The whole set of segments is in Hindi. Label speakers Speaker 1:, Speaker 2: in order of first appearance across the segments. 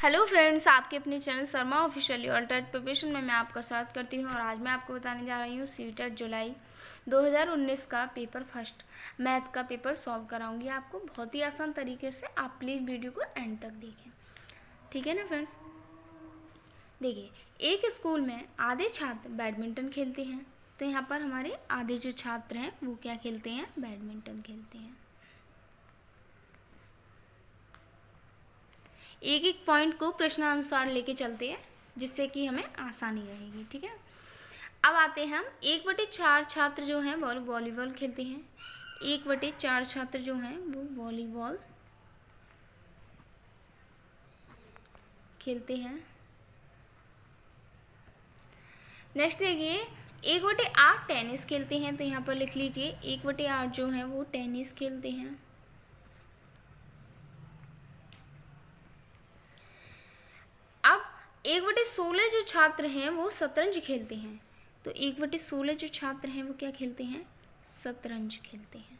Speaker 1: हेलो फ्रेंड्स, आपके अपने चैनल शर्मा ऑफिशियली और टेट प्रिपरेशन में मैं आपका स्वागत करती हूं। और आज मैं आपको बताने जा रही हूं सीटेट जुलाई 2019 का पेपर फर्स्ट मैथ का पेपर सॉल्व कराऊंगी आपको बहुत ही आसान तरीके से। आप प्लीज़ वीडियो को एंड तक देखें, ठीक है ना फ्रेंड्स। देखिए, एक स्कूल में आधे छात्र बैडमिंटन खेलते हैं, तो यहाँ पर हमारे आधे जो छात्र हैं वो क्या खेलते हैं, बैडमिंटन खेलते हैं। एक एक पॉइंट को प्रश्नानुसार लेके चलते हैं जिससे कि हमें आसानी रहेगी, ठीक है। अब आते हैं हम 1/4 छात्र जो हैं वो वॉलीबॉल खेलते हैं। 1/4 छात्र जो हैं वो वॉलीबॉल खेलते हैं। नेक्स्ट देखिए, 1/8 टेनिस खेलते हैं, तो यहाँ पर लिख लीजिए 1/8 जो हैं वो टेनिस खेलते हैं। अब 1/16 जो छात्र हैं वो शतरंज खेलते हैं, तो 1/16 जो छात्र हैं वो क्या खेलते हैं, शतरंज खेलते हैं।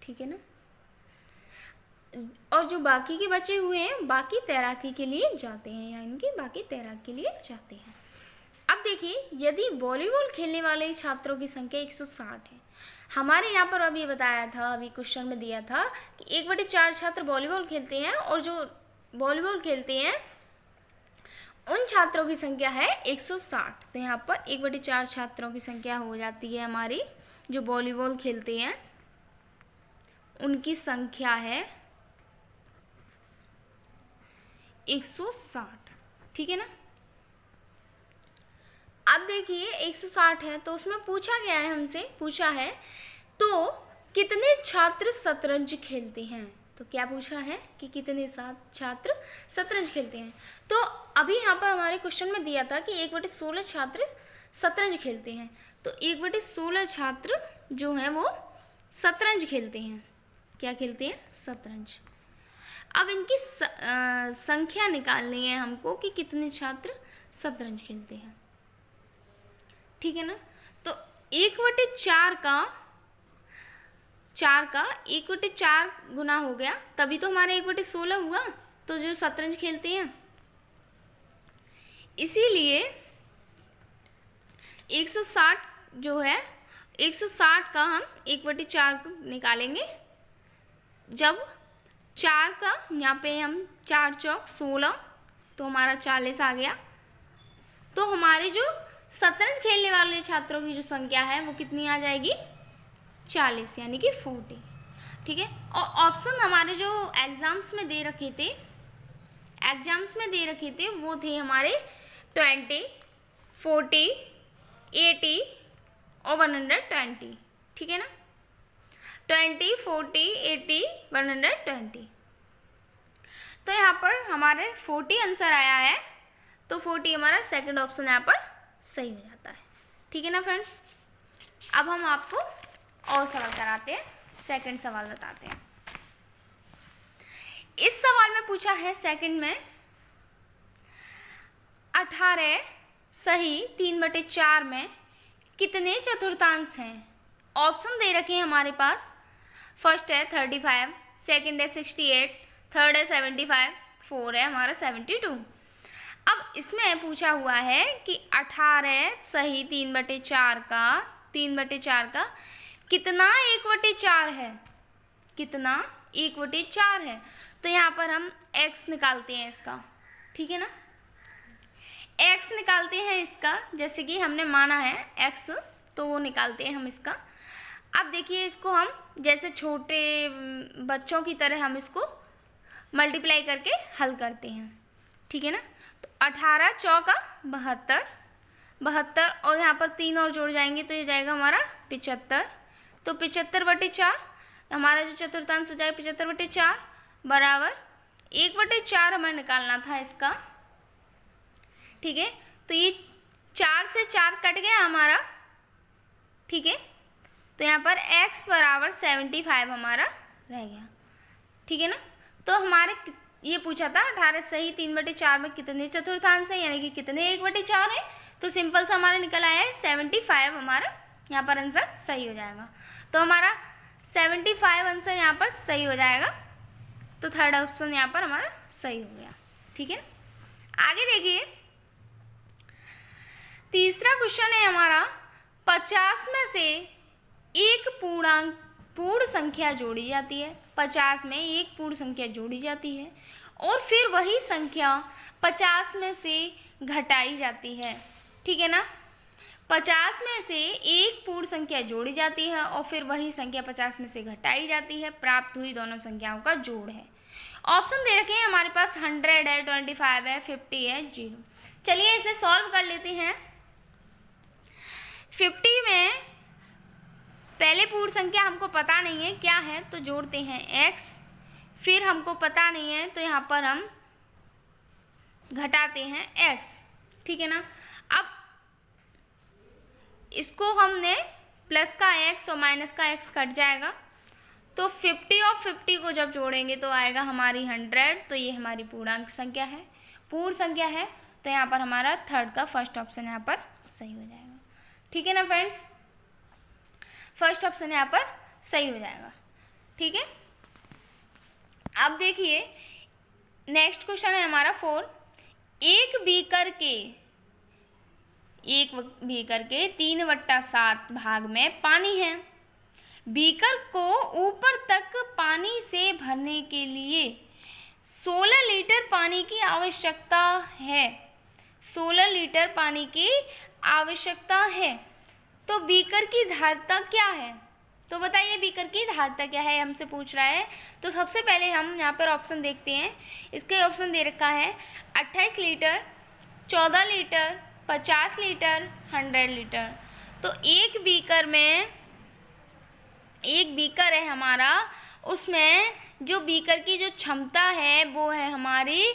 Speaker 1: ठीक है ना। और जो बाकी के बचे हुए हैं बाकी तैराकी के लिए जाते हैं, यानी कि बाकी तैराकी के लिए जाते हैं। अब देखिए, यदि वॉलीबॉल खेलने वाले छात्रों की संख्या 160 है, हमारे यहाँ पर अभी बताया था, अभी क्वेश्चन में दिया था कि 1/4 छात्र वॉलीबॉल खेलते हैं और जो वॉलीबॉल खेलते हैं उन छात्रों की संख्या है 160। तो यहाँ पर 1/4 छात्रों की संख्या हो जाती है हमारी, जो वॉलीबॉल खेलते हैं उनकी संख्या है 160, ठीक है ना। अब देखिए 160 है तो उसमें पूछा गया है, हमसे पूछा है तो कितने छात्र शतरंज खेलते हैं। तो क्या पूछा है कि कितने छात्र शतरंज खेलते हैं। तो अभी यहाँ पर हमारे क्वेश्चन में दिया था कि 1/16 छात्र शतरंज खेलते हैं, तो 1/16 छात्र जो हैं वो शतरंज खेलते हैं। क्या खेलते हैं, शतरंज। अब इनकी संख्या निकालनी है हमको कि कितने छात्र शतरंज खेलते हैं, ठीक है ना। तो 1/4 का 1/4 गुना हो गया, तभी तो हमारे 1/16 हुआ, तो जो शतरंज खेलते हैं। इसीलिए 160 जो है, 160 का हम 1/4 निकालेंगे। जब 4 का यहाँ पे हम 4 चौक 16, तो हमारा 40 आ गया। तो हमारे जो शतरंज खेलने वाले छात्रों की जो संख्या है वो कितनी आ जाएगी, 40, यानी कि 40, ठीक है। और ऑप्शन हमारे जो एग्जाम्स में दे रखे थे वो थे हमारे 20, 40, 80 और 120, ठीक है ना। 20, 40, 80, 120। तो यहाँ पर हमारे 40 आंसर आया है, तो 40 हमारा सेकंड ऑप्शन यहाँ पर सही हो जाता है, ठीक है ना फ्रेंड्स। अब हम आपको और सवाल कराते हैं, सेकंड सवाल बताते हैं। इस सवाल में पूछा है सेकंड में 18 सही 3/4 में कितने चतुर्थांश हैं। ऑप्शन दे रखे हैं हमारे पास। फर्स्ट है 35, सेकंड है 68, थर्ड है 75, फोर है हमारा 72। अब इसमें पूछा हुआ है कि 18 सही 3/4 का कितना 1/4 है, कितना 1/4 है। तो यहाँ पर हम x निकालते हैं इसका, ठीक है ना। x निकालते हैं इसका, जैसे कि हमने माना है x, तो वो निकालते हैं हम इसका। अब देखिए, इसको हम जैसे छोटे बच्चों की तरह हम इसको मल्टीप्लाई करके हल करते हैं, ठीक है ना। तो 18 चौका 72 और यहाँ पर 3 और जोड़ जाएंगे तो ये जाएगा हमारा 75। तो 75/4 हमारा जो चतुर्थांश हो जाएगा 75/4 बराबर 1/4 हमें निकालना था इसका, ठीक है। तो ये 4 से 4 कट गया हमारा, ठीक है। तो यहाँ पर x बराबर 75 हमारा रह गया, ठीक है ना। तो हमारे ये पूछा था 18 सही 3/4 में कितने चतुर्थांश है, यानी कि कितने 1/4 है। तो सिंपल सा हमारा निकल आया है 75, हमारा यहाँ पर आंसर सही हो जाएगा। तो हमारा 75 आंसर यहाँ पर सही हो जाएगा। तो थर्ड ऑप्शन यहाँ पर हमारा सही हो गया। ठीक है ना। आगे देखिए, तीसरा क्वेश्चन है हमारा, 50 में से एक पूर्ण संख्या जोड़ी जाती है। 50 में एक पूर्ण संख्या जोड़ी जाती है और फिर वही संख्या 50 में से घटाई जाती है। ठीक है ना। 50 में से एक पूर्ण संख्या जोड़ी जाती है और फिर वही संख्या 50 में से घटाई जाती है। प्राप्त हुई दोनों संख्याओं का जोड़ है। ऑप्शन दे रखे हैं हमारे पास 100 है, 25 है, 50 है, 0। चलिए इसे सॉल्व कर लेते हैं। 50 में पहले पूर्ण संख्या हमको पता नहीं है क्या है, तो जोड़ते हैं x। फिर हमको पता नहीं है तो यहाँ पर हम घटाते हैं x। ठीक है ना। अब इसको हमने प्लस का x और माइनस का x कट जाएगा, तो 50 और 50 को जब जोड़ेंगे तो आएगा हमारी 100। तो ये हमारी पूर्णांक संख्या है, पूर्ण संख्या है। तो यहाँ पर हमारा थर्ड का फर्स्ट ऑप्शन यहाँ पर सही हो जाएगा। ठीक है ना फ्रेंड्स, फर्स्ट ऑप्शन यहाँ पर सही हो जाएगा। ठीक है। अब देखिए नेक्स्ट क्वेश्चन है हमारा 4। एक बीकर के 3/7 भाग में पानी है। बीकर को ऊपर तक पानी से भरने के लिए 16 लीटर पानी की आवश्यकता है। 16 लीटर पानी की आवश्यकता है। तो बीकर की धारिता क्या है? तो बताइए बीकर की धारिता क्या है, हमसे पूछ रहा है। तो सबसे पहले हम यहाँ पर ऑप्शन देखते हैं। इसके ऑप्शन दे रखा है 28 लीटर, 14 लीटर, 50 लीटर, 100 लीटर। तो एक बीकर है हमारा, उसमें जो बीकर की जो क्षमता है वो है हमारी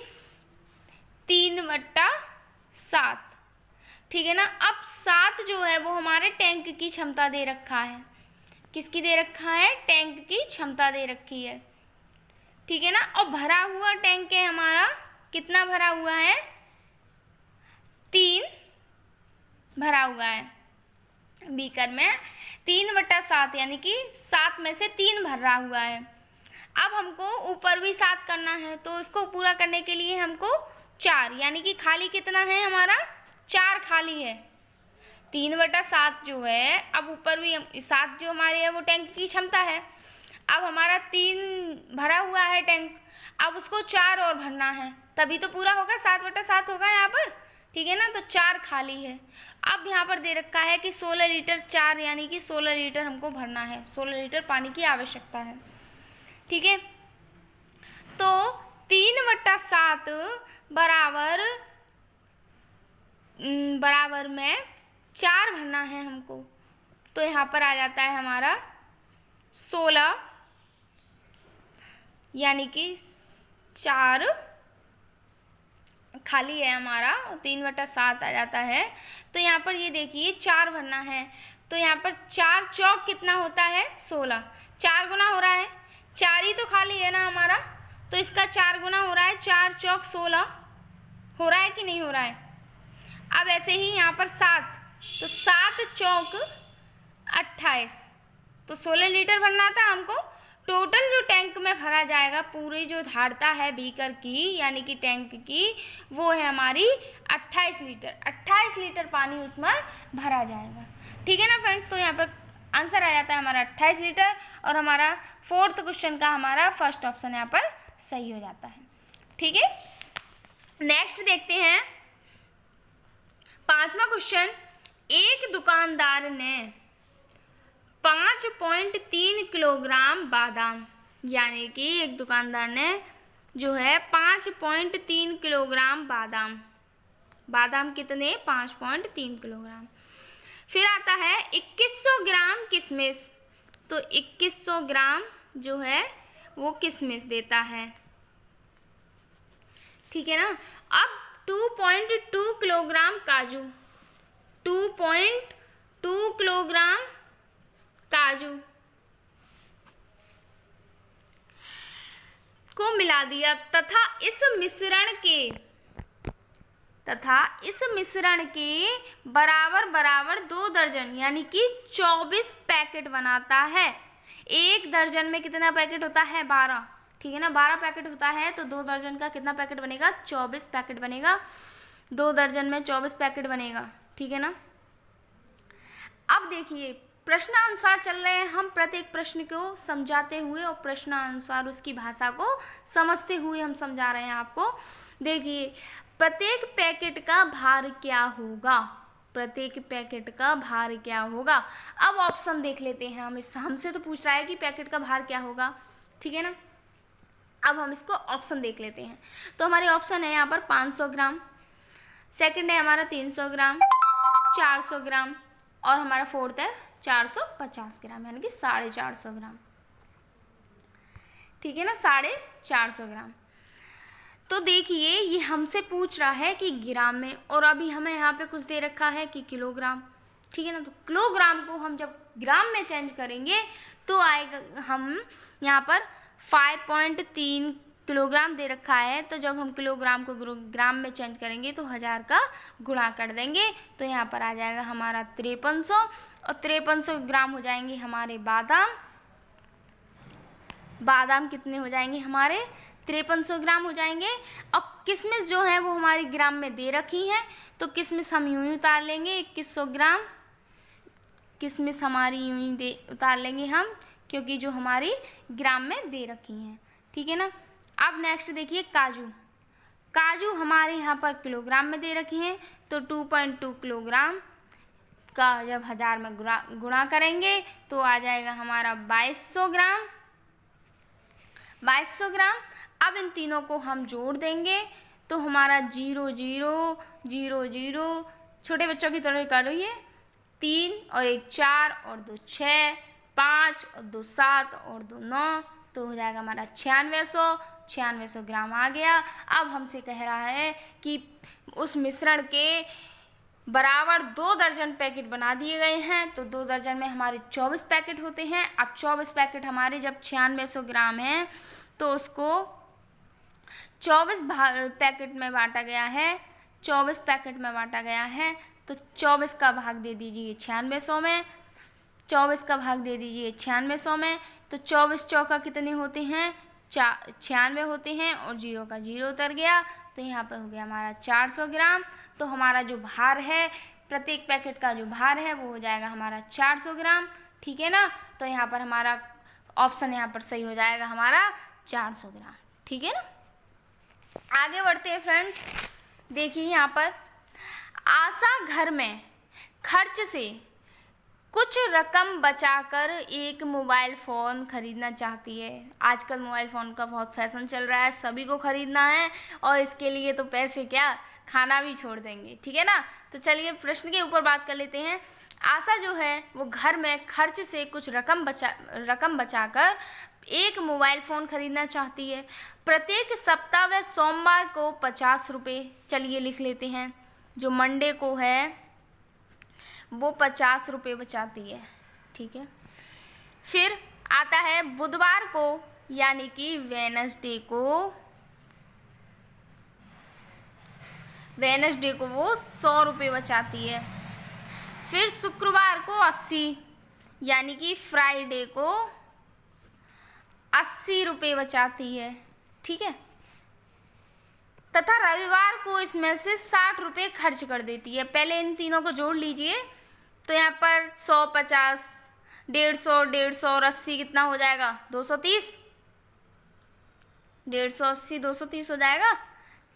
Speaker 1: 3/7। ठीक है ना। अब 7 जो है वो हमारे टैंक की क्षमता दे रखा है। किसकी दे रखा है? टैंक की क्षमता दे रखी है। ठीक है ना। और भरा हुआ टैंक है हमारा, कितना भरा हुआ है? 3 भरा हुआ है बीकर में। 3/7 यानी कि 7 में से 3 भरा हुआ है। अब हमको ऊपर भी 7 करना है, तो इसको पूरा करने के लिए हमको 4, यानी कि खाली कितना है हमारा? 4 खाली है। 3/7 जो है, अब ऊपर भी 7 जो हमारे है वो टैंक की क्षमता है। अब हमारा 3 भरा हुआ है टैंक, अब उसको 4 और भरना है, तभी तो पूरा होगा, 7/7 होगा यहाँ पर। ठीक है ना। तो 4 खाली है। अब यहाँ पर दे रखा है कि 16 लीटर 4 यानी कि 16 लीटर हमको भरना है। 16 लीटर पानी की आवश्यकता है। ठीक है। तो 3/7 बराबर में 4 भरना है हमको। तो यहाँ पर आ जाता है हमारा 16 यानी कि 4 खाली है हमारा, 3/7 आ जाता है। तो यहाँ पर ये देखिए 4 भरना है। तो यहाँ पर 4 चौक कितना होता है? 16। 4 गुना हो रहा है, 4 ही तो खाली है ना हमारा, तो इसका 4 गुना हो रहा है। 4 चौक 16 हो रहा है कि नहीं हो रहा है? अब ऐसे ही यहाँ पर 7, तो 7 चौक 28, तो 16 लीटर भरना था हमको। टोटल जो टैंक में भरा जाएगा, पूरी जो धारिता है बीकर की यानी कि टैंक की, वो है हमारी 28 लीटर। 28 लीटर पानी उसमें भरा जाएगा। ठीक है ना फ्रेंड्स। तो यहाँ पर आंसर आ जाता है हमारा 28 लीटर और हमारा 4th क्वेश्चन का हमारा फर्स्ट ऑप्शन यहाँ पर सही हो जाता है। ठीक है। नेक्स्ट देखते हैं 5वां क्वेश्चन। एक दुकानदार ने 5.3 किलोग्राम बादाम, यानी कि एक दुकानदार ने जो है 5.3 किलोग्राम बादाम कितने? 5.3 किलोग्राम। फिर आता है 2100 ग्राम किशमिश, तो 2100 ग्राम जो है वो किशमिश देता है। ठीक है ना। अब 2.2 किलोग्राम काजू, 2.2 किलोग्राम काजू को मिला दिया तथा इस मिश्रण के बराबर 2 दर्जन यानी कि 24 पैकेट बनाता है। एक दर्जन में कितना पैकेट होता है? 12, ठीक है ना। 12 पैकेट होता है तो 2 दर्जन का कितना पैकेट बनेगा? 24 पैकेट बनेगा। 2 दर्जन में 24 पैकेट बनेगा, ठीक है ना। अब देखिए प्रश्नानुसार चल रहे हैं हम, प्रत्येक प्रश्न को समझाते हुए और प्रश्नानुसार उसकी भाषा को समझते हुए हम समझा रहे हैं आपको। देखिए प्रत्येक पैकेट का भार क्या होगा? प्रत्येक पैकेट का भार क्या होगा? अब ऑप्शन देख लेते हैं हम। हमसे तो पूछ रहा है कि पैकेट का भार क्या होगा, ठीक है ना। अब हम इसको ऑप्शन देख लेते हैं। तो हमारे ऑप्शन है यहाँ पर 500 ग्राम, सेकंड है हमारा 300 ग्राम, 400 ग्राम और हमारा फोर्थ है 450 ग्राम, यानी कि 450 ग्राम, ठीक है ना, 450 ग्राम। तो देखिए ये हमसे पूछ रहा है कि ग्राम में, और अभी हमें यहाँ पे कुछ दे रखा है कि किलोग्राम, ठीक है ना। तो किलोग्राम को हम जब ग्राम में चेंज करेंगे तो आएगा, हम यहाँ पर 5.3 किलोग्राम दे रखा है, तो जब हम किलोग्राम को ग्राम में चेंज करेंगे तो 1000 का गुणा कर देंगे तो यहाँ पर आ जाएगा हमारा 5300, और 5300 ग्राम हो जाएंगे हमारे बादाम। बादाम कितने हो जाएंगे हमारे? 5300 ग्राम हो जाएंगे। अब किशमिश जो है वो हमारी ग्राम में दे रखी हैं, तो किशमिश हम यूँ ही उतार लेंगे 2100 ग्राम। किशमिश हमारी यूँ ही उतार लेंगे हम, क्योंकि जो हमारी ग्राम में दे रखी हैं, ठीक है ना। अब नेक्स्ट देखिए काजू। काजू हमारे यहाँ पर किलोग्राम में दे रखी हैं, तो 2.2 किलोग्राम का जब 1000 में गुणा करेंगे तो आ जाएगा हमारा 2200 ग्राम। 2200 ग्राम। अब इन तीनों को हम जोड़ देंगे तो हमारा 0 0 0 0, छोटे बच्चों की तरह करो ये, 3 और 1 4 और 2 6, 5 और 2 7 और 2 9, तो हो जाएगा हमारा 9600 ग्राम आ गया। अब हमसे कह रहा है कि उस मिश्रण के बराबर 2 दर्जन पैकेट बना दिए गए हैं, तो 2 दर्जन में हमारे 24 पैकेट होते हैं। अब 24 पैकेट हमारे जब 9600 ग्राम हैं तो उसको 24 पैकेट में बांटा गया है, 24 पैकेट में बांटा गया है, तो 24 का भाग दे दीजिए 9600 में, 24 का भाग दे दीजिए 9600 में, तो 24 चौका कितने होते हैं? 96 होते हैं, और 0 का 0 उतर गया, तो यहाँ पर हो गया हमारा 400 ग्राम। तो हमारा जो भार है, प्रत्येक पैकेट का जो भार है वो हो जाएगा हमारा 400 ग्राम, ठीक है ना। तो यहाँ पर हमारा ऑप्शन यहाँ पर सही हो जाएगा हमारा 400 ग्राम, ठीक है ना। आगे बढ़ते हैं फ्रेंड्स। देखिए यहाँ पर आशा घर में खर्च से कुछ रकम बचाकर एक मोबाइल फ़ोन खरीदना चाहती है। आजकल मोबाइल फ़ोन का बहुत फैशन चल रहा है, सभी को खरीदना है, और इसके लिए तो पैसे क्या, खाना भी छोड़ देंगे, ठीक है ना। तो चलिए प्रश्न के ऊपर बात कर लेते हैं। आशा जो है वो घर में खर्च से कुछ रकम बचाकर एक मोबाइल फ़ोन खरीदना चाहती है। प्रत्येक सप्ताह व सोमवार को 50 रुपये, चलिए लिख लेते हैं, जो मंडे को है वो 50 रुपये बचाती है, ठीक है। फिर आता है बुधवार को, यानी कि वेडनेसडे को वो 100 रुपये बचाती है। फिर शुक्रवार को 80, यानी कि फ्राइडे को 80 रुपये बचाती है, ठीक है। तथा रविवार को इसमें से 60 रुपये खर्च कर देती है। पहले इन तीनों को जोड़ लीजिए, तो यहाँ पर 100 50 150 और 80 कितना हो जाएगा? 230। 150 80 230 हो जाएगा,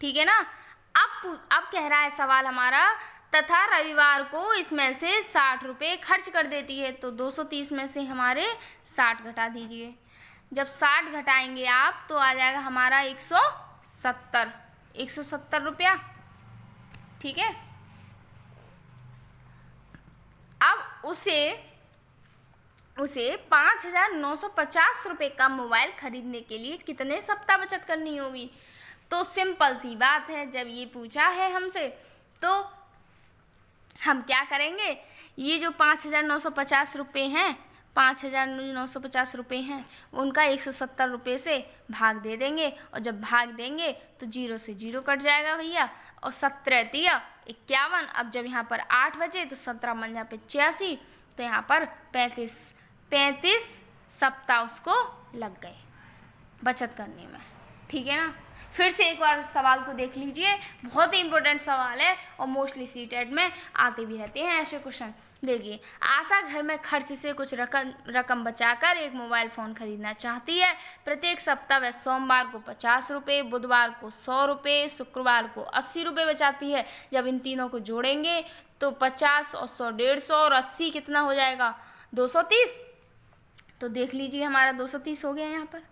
Speaker 1: ठीक है ना। अब कह रहा है सवाल हमारा, तथा रविवार को इसमें से 60 रुपये खर्च कर देती है, तो 230 में से हमारे 60 घटा दीजिए। जब 60 घटाएंगे आप तो आ जाएगा हमारा 170 रुपया, ठीक है। अब उसे 5950 रुपये का मोबाइल खरीदने के लिए कितने सप्ताह बचत करनी होगी? तो सिंपल सी बात है, जब ये पूछा है हमसे तो हम क्या करेंगे, ये जो 5950 रुपये हैं, 5950 रुपये हैं, उनका 170 रुपये से भाग दे देंगे, और जब भाग देंगे तो 0 से 0 कट जाएगा भैया, और 17 तिया 51। अब जब यहाँ पर 8 बचे तो 17 बन पे 86, तो यहाँ पर 35 सप्ताह उसको लग गए बचत करने में। ठीक है ना। फिर से एक बार सवाल को देख लीजिए, बहुत ही इंपॉर्टेंट सवाल है और मोस्टली सीटेट में आते भी रहते हैं ऐसे क्वेश्चन। देखिए, आशा घर में खर्च से कुछ रकम बचाकर एक मोबाइल फ़ोन खरीदना चाहती है। प्रत्येक सप्ताह वह सोमवार को 50 रुपये, बुधवार को 100 रुपये, शुक्रवार को 80 रुपये बचाती है। जब इन तीनों को जोड़ेंगे तो 50 और 100 150 और 80 कितना हो जाएगा 230। तो देख लीजिए हमारा 230 हो गया यहाँ पर।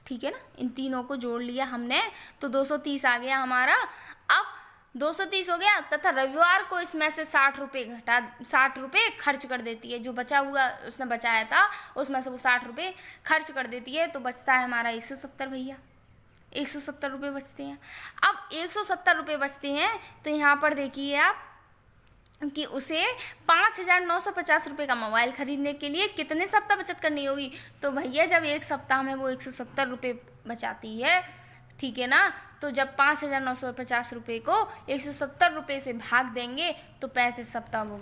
Speaker 1: ठीक है ना, इन तीनों को जोड़ लिया हमने तो 230 आ गया हमारा। अब 230 हो गया तथा रविवार को इसमें से 60 रुपये खर्च कर देती है। जो बचा हुआ उसने बचाया था उसमें से वो 60 रुपये खर्च कर देती है, तो बचता है हमारा 170 भैया, 170 रुपये बचते हैं। अब 170 रुपये बचते हैं तो यहाँ पर देखिए आप कि उसे 5,950 रुपये का मोबाइल खरीदने के लिए कितने सप्ताह बचत करनी होगी। तो भैया जब एक सप्ताह में वो 170 रुपये बचाती है, ठीक है ना, तो जब 5,950 रुपये को 170 रुपये से भाग देंगे तो 35 सप्ताह वो